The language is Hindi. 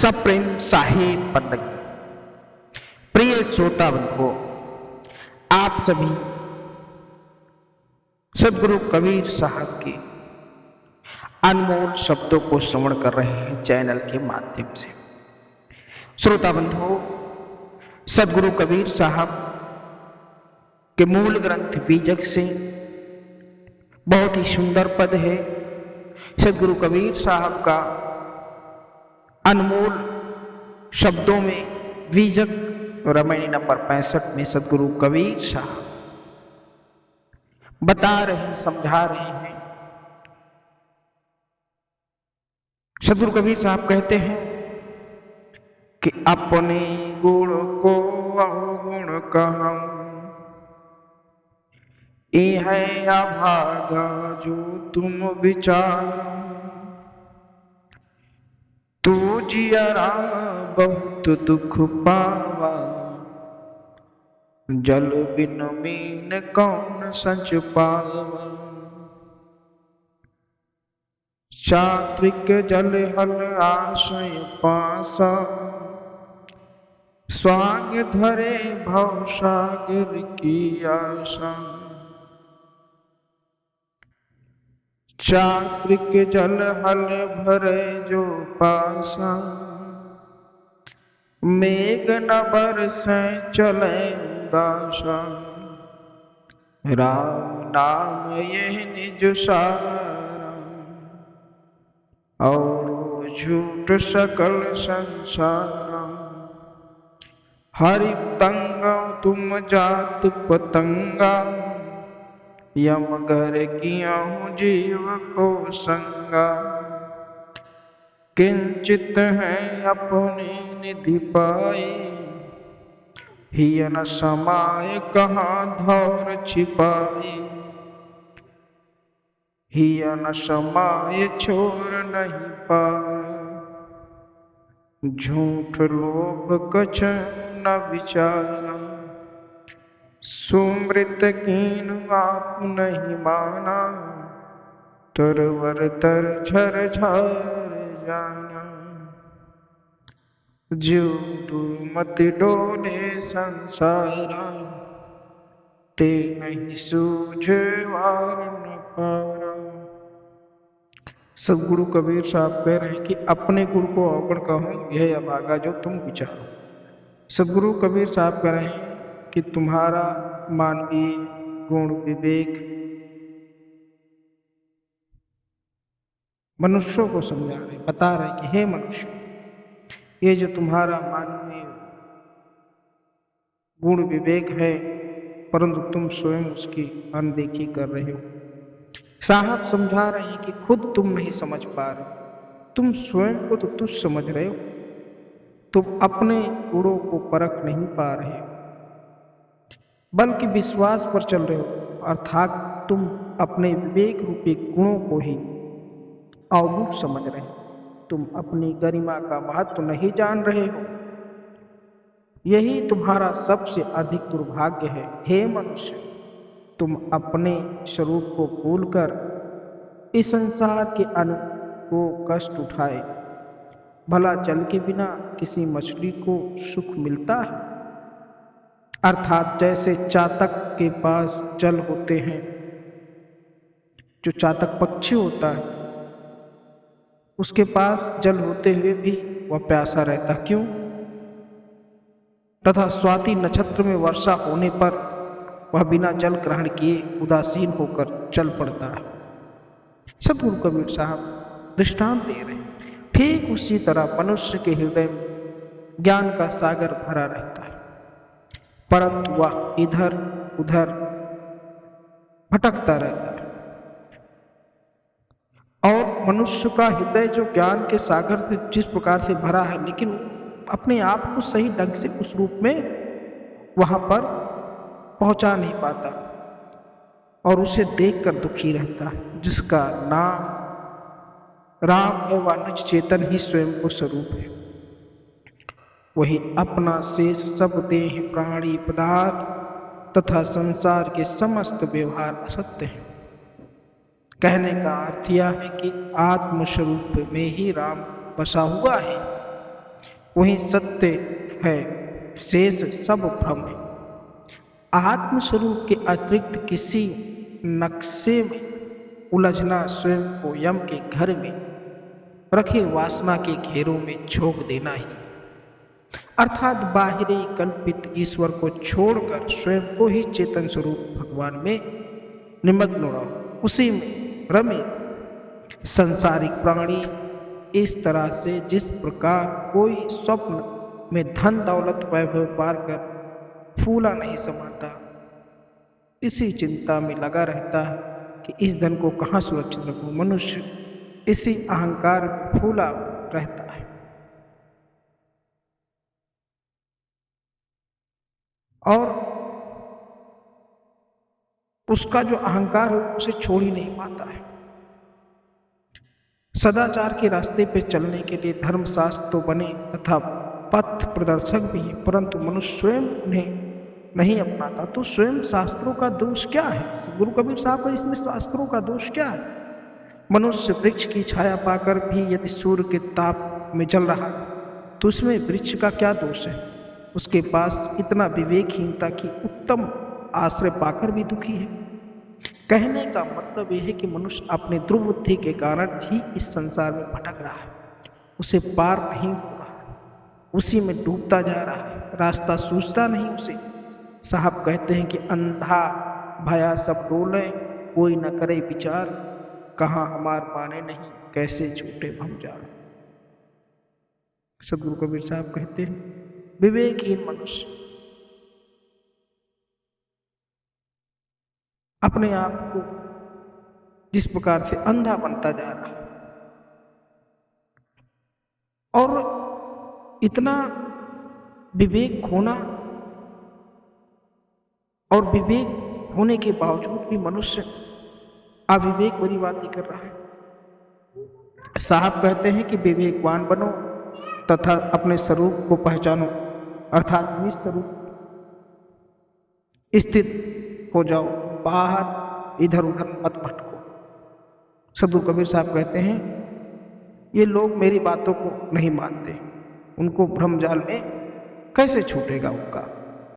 सप्रेम साहिब पन्नगी। प्रिय श्रोता बंधुओं, आप सभी सदगुरु कबीर साहब के अनमोल शब्दों को श्रवण कर रहे हैं चैनल के माध्यम से। श्रोता बंधुओं, सदगुरु कबीर साहब के मूल ग्रंथ बीजक से बहुत ही सुंदर पद है। सदगुरु कबीर साहब का अनमोल शब्दों में बीजक रामायणी नंबर 65 में सदगुरु कबीर साहब बता रहे हैं, समझा रहे हैं। सदगुरु कबीर साहब कहते हैं कि अपने गुण को अवगुण कहूं, ये है अभागा जो तुम विचार। तू जियरा बहुत दुख पावा, जल बिन मीन कौन सच पावा। चात्रिक जल हल आशय पासा, स्वांग धरे भव सागर की आशा। चात्रिक जल हल भरे जो पासा, मेघ न बरसे चले उदासा। राम नाम यह निज सारा, और झूठ सकल संसार। हरि तंग तुम जात पतंगा, यम घर किया जीव को संगा। किंचित है अपनी निधि पाई, हिय न समाय कहाँ धौर छिपाई। हिय न समाय छोड़ नहीं पाए, झूठ लोभ कछ न विचारा। सुमृत कीन आप नहीं माना, तरवर तर झर झर जाना। जो दुर्मति डोले संसारा, ते नहीं सूझे वार न पारा। सदगुरु कबीर साहब कह रहे हैं कि अपने गुण को अवगुण कहूं, यह अभागा जो तुम विचारो। सदगुरु कबीर साहब कह रहे हैं कि तुम्हारा मानवीय गुण विवेक मनुष्यों को समझा रहे, बता रहे कि हे मनुष्य, ये जो तुम्हारा मानवीय गुण विवेक है, परंतु तुम स्वयं उसकी अनदेखी कर रहे हो। साहब समझा रहे हैं कि खुद तुम नहीं समझ पा रहे, तुम स्वयं को तो तुच्छ समझ रहे हो, तुम अपने गुणों को परख नहीं पा रहे हो, बल्कि विश्वास पर चल रहे हो। अर्थात तुम अपने विवेक रूपी गुणों को ही अवगुण समझ रहे हो। तुम अपनी गरिमा का महत्व नहीं जान रहे हो। यही तुम्हारा सबसे अधिक दुर्भाग्य है। हे मनुष्य, तुम अपने स्वरूप को भूलकर इस संसार के अन्न को कष्ट उठाए। भला जल के बिना किसी मछली को सुख मिलता है? अर्थात जैसे चातक के पास जल होते हैं, जो चातक पक्षी होता है, उसके पास जल होते हुए भी वह प्यासा रहता, क्यों? तथा स्वाति नक्षत्र में वर्षा होने पर वह बिना जल ग्रहण किए उदासीन होकर चल पड़ता है। सदगुरु कबीर साहब दृष्टांत दे रहे हैं। ठीक उसी तरह मनुष्य के हृदय में ज्ञान का सागर भरा रहता है, परंतु वह इधर उधर भटकता रहता है। और मनुष्य का हृदय जो ज्ञान के सागर से जिस प्रकार से भरा है, लेकिन अपने आप को सही ढंग से उस रूप में वहां पर पहुंचा नहीं पाता, और उसे देखकर दुखी रहता है। जिसका नाम राम है, वह निज चेतन ही स्वयं को स्वरूप है। वही अपना शेष सब देह प्राणी पदार्थ तथा संसार के समस्त व्यवहार असत्य हैं। कहने का अर्थ यह है कि आत्मस्वरूप में ही राम बसा हुआ है। वही सत्य है, शेष सब भ्रम है। आत्मस्वरूप के अतिरिक्त किसी नक्शे में उलझना स्वयं को यम के घर में रखे वासना के घेरों में झोंक देना ही, अर्थात बाहरी कल्पित ईश्वर को छोड़कर स्वयं को ही चेतन स्वरूप भगवान में निमग्न रहो, उसी में रमे। संसारिक प्राणी इस तरह से जिस प्रकार कोई स्वप्न में धन दौलत वैभव पार कर फूला नहीं समाता, इसी चिंता में लगा रहता है कि इस धन को कहाँ सुरक्षित रखूं, मनुष्य इसी अहंकार में फूला रहता है और उसका जो अहंकार है उसे छोड़ ही नहीं पाता है। सदाचार के रास्ते पर चलने के लिए धर्मशास्त्र तो बने तथा पथ प्रदर्शक भी, परंतु मनुष्य स्वयं उन्हें नहीं अपनाता। तो स्वयं शास्त्रों का दोष क्या है? गुरु कबीर साहब का इसमें शास्त्रों का दोष क्या है? मनुष्य वृक्ष की छाया पाकर भी यदि सूर्य के ताप में जल रहा है तो उसमें वृक्ष का क्या दोष है? उसके पास इतना विवेकहीनता की उत्तम आश्रय पाकर भी दुखी है। कहने का मतलब यह है कि मनुष्य अपने दुर्बुद्धि के कारण ही इस संसार में भटक रहा है, उसे पार नहीं हो रहा है, उसी में डूबता जा रहा है, रास्ता सूझता नहीं उसे। साहब कहते हैं कि अंधा भया सब डोले, कोई न करे विचार, कहाँ हमार माने नहीं, कैसे छूटे भम जा। सदगुरु कबीर साहब कहते हैं विवेकहीन मनुष्य अपने आप को जिस प्रकार से अंधा बनता जा रहा है और इतना विवेक होना और विवेक होने के बावजूद भी मनुष्य अविवेक भरी बातें कर रहा है। साहब कहते हैं कि विवेकवान बनो तथा अपने स्वरूप को पहचानो, अर्थात निज स्वरूप स्थित हो जाओ, बाहर इधर उधर मत भटको। सदगुरु कबीर साहब कहते हैं ये लोग मेरी बातों को नहीं मानते, उनको भ्रमजाल में कैसे छूटेगा उनका।